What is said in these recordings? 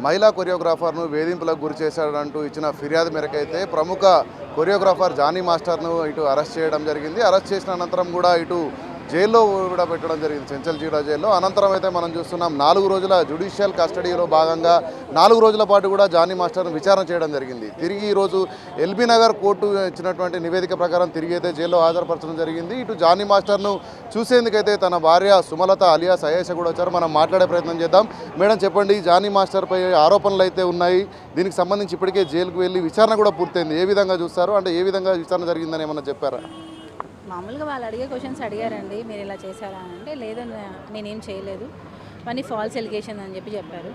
మహిళా కొరియోగ్రాఫర్ను వేధింపులకు గురి చేశాడంటూ ఇచ్చిన ఫిర్యాదు మేరకైతే ప్రముఖ కొరియోగ్రాఫర్ జానీ మాస్టర్ను ఇటు అరెస్ట్ చేయడం జరిగింది. అరెస్ట్ చేసిన అనంతరం కూడా ఇటు జైల్లో కూడా పెట్టడం జరిగింది, చెంచల్గూడ జైల్లో. అనంతరం అయితే మనం చూస్తున్నాం 4 రోజుల జ్యుడిషియల్ కస్టడీలో భాగంగా 4 రోజుల పాటు కూడా జానీ మాస్టర్ను విచారణ చేయడం జరిగింది. తిరిగి ఈరోజు ఎల్బీ నగర్ కోర్టు ఇచ్చినటువంటి నివేదిక ప్రకారం తిరిగి అయితే జైల్లో హాజరుపరచడం జరిగింది. ఇటు జానీ మాస్టర్ను చూసేందుకైతే తన భార్య సుమలత అలియాస్ అయేష కూడా వచ్చారు. మనం మాట్లాడే ప్రయత్నం చేద్దాం. మేడం చెప్పండి, జానీ మాస్టర్పై ఆరోపణలు అయితే ఉన్నాయి, దీనికి సంబంధించి ఇప్పటికే జైలుకు వెళ్ళి విచారణ కూడా పూర్తయింది. ఏ విధంగా చూస్తారు, అంటే ఏ విధంగా విచారణ జరిగిందని ఏమన్నా చెప్పారా? మామూలుగా వాళ్ళు అడిగే క్వశ్చన్స్ అడిగారండి, మీరు ఇలా చేశారా అంటే లేదు నేనేం చేయలేదు, అవన్నీ ఫాల్స్ ఎలిగేషన్ అని చెప్పారు.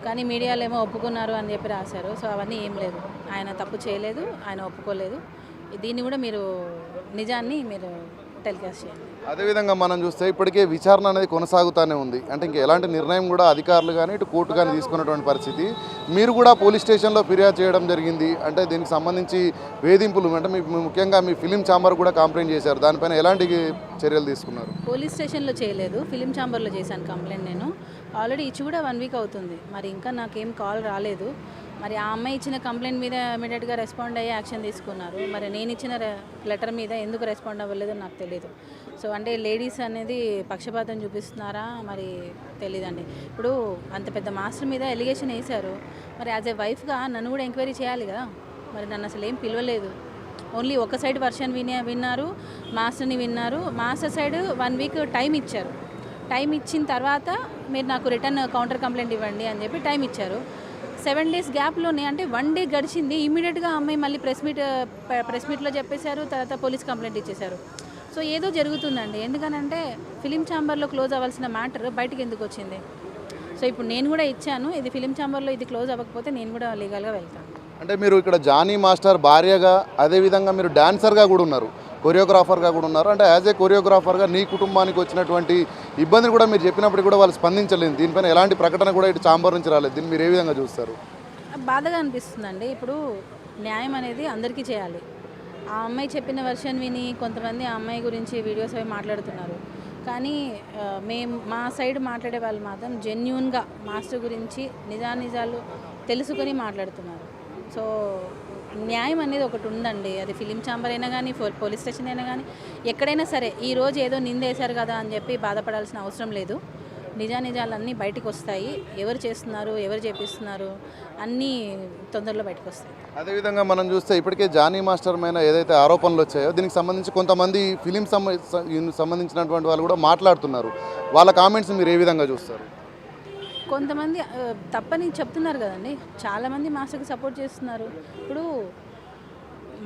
కానీ మీడియాలో ఏమో ఒప్పుకున్నారు అని చెప్పి రాశారు. సో అవన్నీ ఏం లేదు, ఆయన తప్పు చేయలేదు, ఆయన ఒప్పుకోలేదు. దీన్ని కూడా మీరు నిజాన్ని మీరు టెలికాస్ట్ చేయండి. అదేవిధంగా మనం చూస్తే ఇప్పటికే విచారణ అనేది కొనసాగుతూనే ఉంది. అంటే ఇంకా ఎలాంటి నిర్ణయం కూడా అధికారులు కానీ ఇటు కోర్టు కానీ తీసుకున్నటువంటి పరిస్థితి. మీరు కూడా పోలీస్ స్టేషన్లో ఫిర్యాదు చేయడం జరిగింది. అంటే దీనికి సంబంధించి వేధింపులు అంటే ముఖ్యంగా మీ ఫిలిం ఛాంబర్ కూడా కంప్లైంట్ చేశారు. దానిపైన ఎలాంటి చర్యలు తీసుకున్నారు? పోలీస్ స్టేషన్లో చేయలేదు, ఫిలిం ఛాంబర్లో చేశాను కంప్లైంట్. నేను ఆల్రెడీ ఇచ్చి కూడా 1 వీక్ అవుతుంది, మరి ఇంకా నాకేం కాల్ రాలేదు. మరి ఆ అమ్మాయి ఇచ్చిన కంప్లైంట్ మీద ఇమీడియట్గా రెస్పాండ్ అయ్యి యాక్షన్ తీసుకున్నారు. మరి నేను ఇచ్చిన లెటర్ మీద ఎందుకు రెస్పాండ్ అవ్వలేదో నాకు తెలియదు. సో అంటే లేడీస్ అనేది పక్షపాతం చూపిస్తున్నారా మరి తెలియదండి. ఇప్పుడు అంత పెద్ద మాస్టర్ మీద ఎలిగేషన్ వేశారు, మరి యాజ్ ఏ వైఫ్గా నన్ను కూడా ఎంక్వైరీ చేయాలి కదా. మరి నన్ను అసలు ఏం పిలవలేదు, ఓన్లీ ఒక సైడ్ వర్షన్ విన్నారు, మాస్టర్ని విన్నారు. మాస్టర్ సైడ్ 1 వీక్ టైం ఇచ్చారు. టైం ఇచ్చిన తర్వాత మీరు నాకు రిటర్న్ కౌంటర్ కంప్లైంట్ ఇవ్వండి అని చెప్పి టైం ఇచ్చారు. 7 డేస్ గ్యాప్లోనే, అంటే 1 డే గడిచింది, ఇమీడియట్గా అమ్మాయి మళ్ళీ ప్రెస్ మీట్లో చెప్పేశారు, తర్వాత పోలీస్ కంప్లైంట్ ఇచ్చేశారు. సో ఏదో జరుగుతుందండి. ఎందుకనంటే ఫిలిం ఛాంబర్లో క్లోజ్ అవ్వాల్సిన మ్యాటర్ బయటకు ఎందుకు వచ్చింది? సో ఇప్పుడు నేను కూడా ఇచ్చాను, ఇది ఫిలిం ఛాంబర్లో ఇది క్లోజ్ అవ్వకపోతే నేను కూడా లీగల్గా వెళ్తాను. అంటే మీరు ఇక్కడ జానీ మాస్టర్ భార్యగా, అదేవిధంగా మీరు డాన్సర్గా కూడా ఉన్నారు, కొరియోగ్రాఫర్గా కూడా ఉన్నారు. అంటే యాజ్ ఏ కొరియోగ్రాఫర్గా నీ కుటుంబానికి వచ్చినటువంటి ఇబ్బందిని కూడా మీరు చెప్పినప్పుడు కూడా వాళ్ళు స్పందించలేదు. దీనిపైన ఎలాంటి ప్రకటన కూడా ఇటు ఛాంబర్ నుంచి రాలేదు. దీన్ని మీరు ఏ విధంగా చూస్తారు? బాధగా అనిపిస్తుందండి. ఇప్పుడు న్యాయం అనేది అందరికీ చేయాలి. ఆ అమ్మాయి చెప్పిన వర్షన్ విని కొంతమంది ఆ అమ్మాయి గురించి వీడియోస్ అవి మాట్లాడుతున్నారు. కానీ మేము మా సైడ్ మాట్లాడే వాళ్ళు మాత్రం జెన్యూన్గా మాస్టర్ గురించి నిజాలు తెలుసుకొని మాట్లాడుతున్నారు. సో న్యాయం అనేది ఒకటి ఉందండి, అది ఫిలిం ఛాంబర్ అయినా కానీ పోలీస్ స్టేషన్ అయినా కానీ ఎక్కడైనా సరే. ఈరోజు ఏదో నిందేశారు కదా అని చెప్పి బాధపడాల్సిన అవసరం లేదు. నిజాలన్నీ బయటకు వస్తాయి. ఎవరు చేస్తున్నారు, ఎవరు చేపిస్తున్నారు అన్నీ తొందరలో బయటకు వస్తాయి. అదేవిధంగా మనం చూస్తే ఇప్పటికే జానీ మాస్టర్ మీద ఏదైతే ఆరోపణలు వచ్చాయో దీనికి సంబంధించి కొంతమంది ఫిలిం సంబంధించినటువంటి వాళ్ళు కూడా మాట్లాడుతున్నారు. వాళ్ళ కామెంట్స్ మీరు ఏ విధంగా చూస్తారు? కొంతమంది తప్పని చెప్తున్నారు కదండి, చాలామంది మాస్టర్కి సపోర్ట్ చేస్తున్నారు. ఇప్పుడు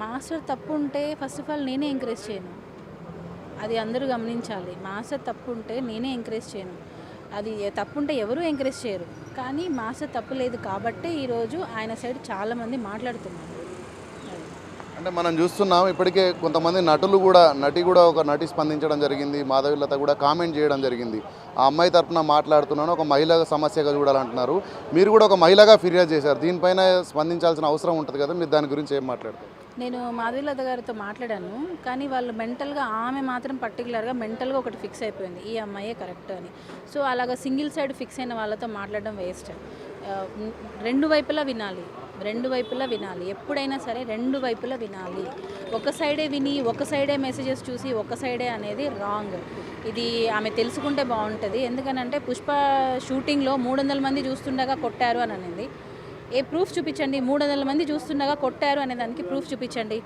మాస్టర్ తప్పు ఉంటే ఫస్ట్ ఆఫ్ ఆల్ నేనే ఎంకరేజ్ చేయను, అది అందరూ గమనించాలి. మాస్టర్ తప్పు ఉంటే నేనే ఎంకరేజ్ చేయను, అది తప్పు ఉంటే ఎవరూ ఎంకరేజ్ చేయరు. కానీ మాస్టర్ తప్పు లేదు కాబట్టి ఈరోజు ఆయన సైడ్ చాలామంది మాట్లాడుతున్నారు. అంటే మనం చూస్తున్నాం ఇప్పటికే కొంతమంది నటి కూడా ఒక నటి స్పందించడం జరిగింది. మాధవిలత కూడా కామెంట్ చేయడం జరిగింది. ఆ అమ్మాయి తరఫున మాట్లాడుతున్నాను, ఒక మహిళ సమస్యగా చూడాలంటున్నారు. మీరు కూడా ఒక మహిళగా ఫిర్యాదు చేశారు, దీనిపైన స్పందించాల్సిన అవసరం ఉంటుంది కదా, మీరు దాని గురించి ఏం మాట్లాడతారు? నేను మాధవిలత గారితో మాట్లాడాను, కానీ వాళ్ళు మెంటల్గా, ఆమె మాత్రం పర్టికులర్గా మెంటల్గా ఒకటి ఫిక్స్ అయిపోయింది, ఈ అమ్మాయే కరెక్ట్ అని. సో అలాగా సింగిల్ సైడ్ ఫిక్స్ అయిన వాళ్ళతో మాట్లాడడం వేస్ట్. 2 వైపులా వినాలి, ఎప్పుడైనా సరే 2 వైపులా వినాలి. ఒక సైడే విని ఒక సైడే మెసేజెస్ చూసి ఒక సైడే అనేది రాంగ్. ఇది ఆమె తెలుసుకుంటే బాగుంటుంది. ఎందుకనంటే పుష్ప షూటింగ్లో 300 మంది చూస్తుండగా కొట్టారు అని అనింది. ఏ ప్రూఫ్ చూపించండి, 300 మంది చూస్తుండగా కొట్టారు అనే దానికి ప్రూఫ్ చూపించండి.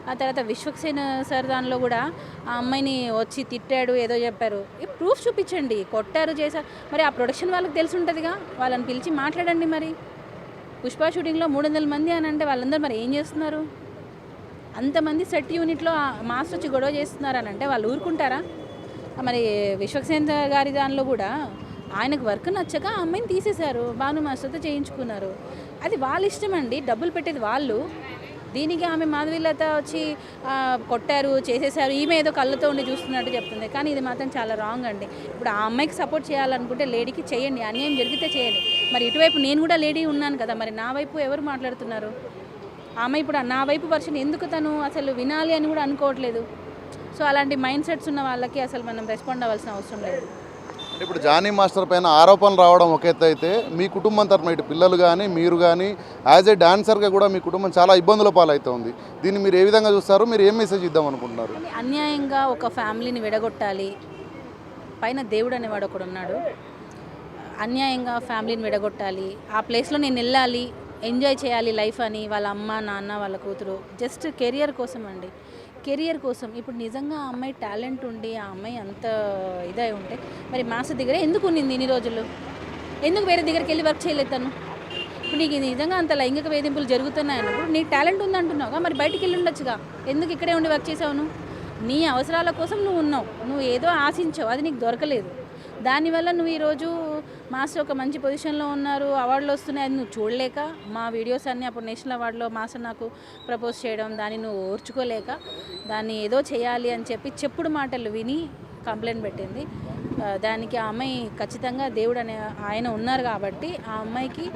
ఆ తర్వాత విశ్వక్సేన్ సార్ దానిలో కూడా ఆ అమ్మాయిని వచ్చి తిట్టాడు, ఏదో చెప్పారు, ఈ ప్రూఫ్ చూపించండి. కొట్టారు, చేశారు, మరి ఆ ప్రొడక్షన్ వాళ్ళకి తెలిసి ఉంటుందిగా, వాళ్ళని పిలిచి మాట్లాడండి. మరి పుష్ప షూటింగ్లో 300 మంది అని అంటే వాళ్ళందరూ మరి ఏం చేస్తున్నారు? అంతమంది సెట్ యూనిట్లో మాస్టర్ వచ్చి గొడవ చేస్తున్నారు అని అంటే వాళ్ళు ఊరుకుంటారా? మరి విశ్వక్సేన్ గారి దానిలో కూడా ఆయనకు వర్క్ నచ్చక ఆ అమ్మాయిని తీసేశారు, భాను మాస్టర్తో చేయించుకున్నారు. అది వాళ్ళ ఇష్టం అండి, డబ్బులు పెట్టేది వాళ్ళు. దీనికి ఆమె మాధవిలత వచ్చి కొట్టారు, చేసేసారు, ఈమె ఏదో కళ్ళతో ఉండి చూస్తున్నట్టు చెప్తుంది. కానీ ఇది మాత్రం చాలా రాంగ్ అండి. ఇప్పుడు ఆ అమ్మాయికి సపోర్ట్ చేయాలనుకుంటే లేడీకి చేయండి, అన్యాయం జరిగితే చేయండి. మరి ఇటువైపు నేను కూడా లేడీ ఉన్నాను కదా, మరి నా వైపు ఎవరు మాట్లాడుతున్నారు? ఆమె ఇప్పుడు నా వైపు వర్షన్ ఎందుకు తను అసలు వినాలి అని కూడా అనుకోవట్లేదు. సో అలాంటి మైండ్ సెట్స్ ఉన్న వాళ్ళకి అసలు మనం రెస్పాండ్ అవ్వాల్సిన అవసరం లేదు. అంటే ఇప్పుడు జానీ మాస్టర్ పైన ఆరోపణలు రావడం ఒక ఎత్తు అయితే మీ కుటుంబం తరఫున ఇటు పిల్లలు కానీ మీరు కానీ యాజ్ ఏ డాన్సర్గా కూడా మీ కుటుంబం చాలా ఇబ్బందుల పాలవుతుంది. దీన్ని మీరు ఏ విధంగా చూస్తారు? మీరు ఏం మెసేజ్ ఇద్దాం అనుకుంటున్నారు? కానీ అన్యాయంగా ఒక ఫ్యామిలీని విడగొట్టాలి, పైన దేవుడు అనేవాడు ఒకడు ఉన్నాడు, అన్యాయంగా ఫ్యామిలీని విడగొట్టాలి, ఆ ప్లేస్లో నేను వెళ్ళాలి, ఎంజాయ్ చేయాలి లైఫ్ అని వాళ్ళ అమ్మ నాన్న వాళ్ళ కూతురు జస్ట్ కెరియర్ కోసం అండి, కెరియర్ కోసం. ఇప్పుడు నిజంగా ఆ అమ్మాయి టాలెంట్ ఉండి ఆ అమ్మాయి అంత ఇదై ఉంటే మరి మాస్టర్ దగ్గరే ఎందుకు ఉన్నింది ఇన్ని రోజులు? ఎందుకు వేరే దగ్గరికి వెళ్ళి వర్క్ చేయలేదు తను? ఇప్పుడు నీకు నిజంగా అంత లైంగిక వేధింపులు జరుగుతున్నాయన్నప్పుడు నీకు టాలెంట్ ఉందంటున్నావుగా, మరి బయటికి వెళ్ళి ఉండొచ్చుగా, ఎందుకు ఇక్కడే ఉండి వర్క్ చేసావు? నువ్వు నీ అవసరాల కోసం నువ్వు ఉన్నావు, నువ్వు ఏదో ఆశించావు, అది నీకు దొరకలేదు. దానివల్ల నువ్వు ఈరోజు మాస్టర్ ఒక మంచి పొజిషన్లో ఉన్నారు, అవార్డులు వస్తున్నాయి, అది నువ్వు చూడలేక, మా వీడియోస్ అన్నీ అప్పుడు నేషనల్ అవార్డులో మాస్టర్ నాకు ప్రపోజ్ చేయడం, దాన్ని నువ్వు ఓర్చుకోలేక దాన్ని ఏదో చేయాలి అని చెప్పి చెప్పుడు మాటలు విని కంప్లైంట్ పెట్టింది. దానికి ఆ అమ్మాయి ఖచ్చితంగా దేవుడు అనే ఆయన ఉన్నారు కాబట్టి ఆ అమ్మాయికి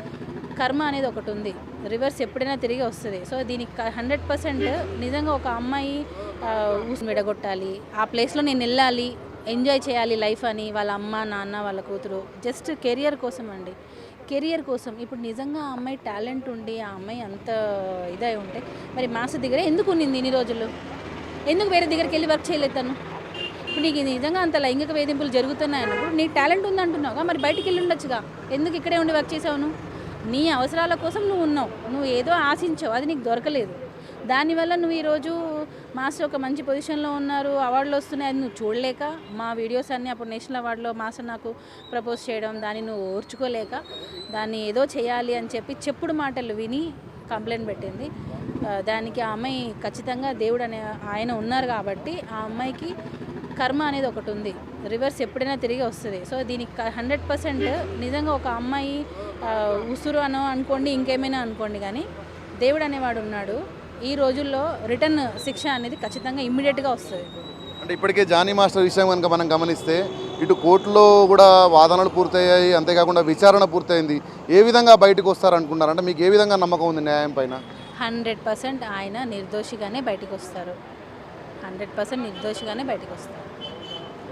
కర్మ అనేది ఒకటి ఉంది, రివర్స్ ఎప్పుడైనా తిరిగి వస్తుంది. సో దీనికి 100% నిజంగా ఒక అమ్మాయి విడగొట్టాలి, ఆ ప్లేస్లో నేను వెళ్ళాలి, ఎంజాయ్ చేయాలి లైఫ్ అని వాళ్ళ అమ్మ నాన్న వాళ్ళ కూతురు జస్ట్ కెరియర్ కోసం అండి, కెరియర్ కోసం. ఇప్పుడు నిజంగా ఆ అమ్మాయి టాలెంట్ ఉండి ఆ అమ్మాయి అంత ఇదై ఉంటే మరి మాస్టర్ దగ్గరే ఎందుకు ఉన్నింది ఇన్ని రోజులు? ఎందుకు వేరే దగ్గరికి వెళ్ళి వర్క్ చేయలేదు తను? ఇప్పుడు నీకు నిజంగా అంత లైంగిక వేధింపులు జరుగుతున్నాయన్నప్పుడు నీకు టాలెంట్ ఉందంటున్నావుగా, మరి బయటికి వెళ్ళి ఉండొచ్చుగా, ఎందుకు ఇక్కడే ఉండి వర్క్ చేసావు? నువ్వు నీ అవసరాల కోసం నువ్వు ఉన్నావు, నువ్వు ఏదో ఆశించావు, అది నీకు దొరకలేదు. దానివల్ల నువ్వు ఈరోజు మాస్టర్ ఒక మంచి పొజిషన్లో ఉన్నారు, అవార్డులు వస్తున్నాయి, అది నువ్వు చూడలేక, మా వీడియోస్ అన్నీ అప్పుడు నేషనల్ అవార్డులో మాస్టర్ నాకు ప్రపోజ్ చేయడం, దాన్ని నువ్వు ఓర్చుకోలేక దాన్ని ఏదో చేయాలి అని చెప్పి చెప్పుడు మాటలు విని కంప్లైంట్ పెట్టింది. దానికి ఆ అమ్మాయి ఖచ్చితంగా దేవుడు అనే ఆయన ఉన్నారు కాబట్టి ఆ అమ్మాయికి కర్మ అనేది ఒకటి ఉంది, రివర్స్ ఎప్పుడైనా తిరిగి వస్తుంది. సో దీనికి 100% నిజంగా ఒక అమ్మాయి ఉసురు అనో అనుకోండి, ఇంకేమైనా అనుకోండి, కానీ దేవుడు అనేవాడు ఉన్నాడు. ఈ రోజుల్లో రిటర్న్ శిక్ష అనేది ఖచ్చితంగా ఇమ్మీడియట్గా వస్తుంది. అంటే ఇప్పటికే జానీ మాస్టర్ విషయం కనుక మనం గమనిస్తే ఇటు కోర్టులో కూడా వాదనలు పూర్తయ్యాయి, అంతేకాకుండా విచారణ పూర్తయింది. ఏ విధంగా బయటకు వస్తారనుకుంటున్నారు? అంటే మీకు ఏ విధంగా నమ్మకం ఉంది న్యాయం పైన? 100% ఆయన నిర్దోషిగానే బయటకు వస్తారు, 100% నిర్దోషిగానే బయటకు వస్తారు.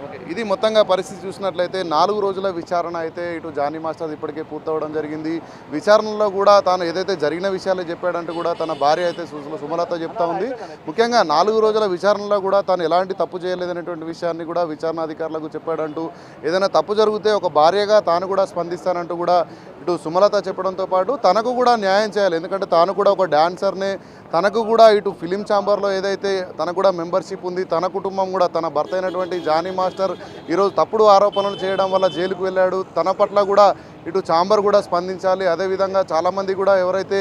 ఓకే, ఇది మొత్తంగా పరిస్థితి చూసినట్లయితే 4 రోజుల విచారణ అయితే ఇటు జానీ మాస్టర్ ఇప్పటికే పూర్తవడం జరిగింది. విచారణలో కూడా తాను ఏదైతే జరిగిన విషయాలు చెప్పాడంటూ కూడా తన భార్య అయితే సుమలత చెప్తా ఉంది. ముఖ్యంగా 4 రోజుల విచారణలో కూడా తాను ఎలాంటి తప్పు చేయలేదనేటువంటి విషయాన్ని కూడా విచారణ అధికారులకు చెప్పాడంటూ, ఏదైనా తప్పు జరిగితే ఒక భార్యగా తాను కూడా స్పందిస్తానంటూ కూడా ఇటు సుమలత చెప్పడంతో పాటు తనకు కూడా న్యాయం చేయాలి, ఎందుకంటే తాను కూడా ఒక డాన్సర్నే, తనకు కూడా ఇటు ఫిలిం ఛాంబర్లో ఏదైతే తనకు కూడా మెంబర్షిప్ ఉంది, తన కుటుంబం కూడా తన భర్త అయినటువంటి జానీ మాస్టర్ ఈరోజు తప్పుడు ఆరోపణలు చేయడం వల్ల జైలుకు వెళ్ళాడు, తన పట్ల కూడా ఇటు ఛాంబర్ కూడా స్పందించాలి. అదేవిధంగా చాలామంది కూడా ఎవరైతే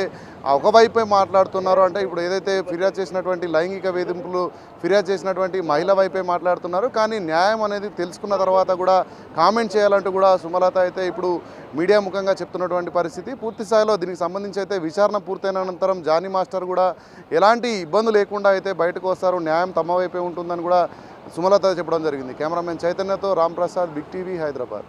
ఒకవైపే మాట్లాడుతున్నారో, అంటే ఇప్పుడు ఏదైతే ఫిర్యాదు చేసినటువంటి లైంగిక వేధింపులు ఫిర్యాదు చేసినటువంటి మహిళ వైపే మాట్లాడుతున్నారు, కానీ న్యాయం అనేది తెలుసుకున్న తర్వాత కూడా కామెంట్ చేయాలంటూ కూడా సుమలత అయితే ఇప్పుడు మీడియా ముఖంగా చెప్తున్నటువంటి పరిస్థితి. పూర్తి స్థాయిలో దీనికి సంబంధించి అయితే విచారణ పూర్తయిన అనంతరం జానీ మాస్టర్ కూడా ఎలాంటి ఇబ్బంది లేకుండా అయితే బయటకు వస్తారు, న్యాయం తమ వైపే ఉంటుందని కూడా సుమలత చెప్పడం జరిగింది. కెమెరామెన్ చైతన్యతో రామ్ ప్రసాద్, బిగ్ టీవీ, హైదరాబాద్.